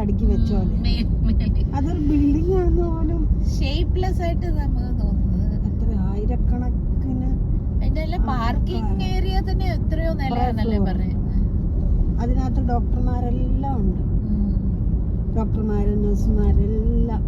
അടുക്കി വെച്ചോലെ. അതൊരു ബിൽഡിംഗ് ആണെന്ന് പോലും ഷേപ്പ്ലെസ് ആയിട്ട് നമുക്ക് തോന്നുന്നത്. എത്ര ആയിരക്കണക്കിന് അതിന്റെ പാർക്കിംഗ് ഏരിയ തന്നെ എത്രയോ നിലയാണല്ലേ പറയുന്നത്. അതിനകത്ത് ഡോക്ടർമാരെല്ലാം ഉണ്ട്. ഡോക്ടർമാരും നഴ്സുമാരെല്ലാം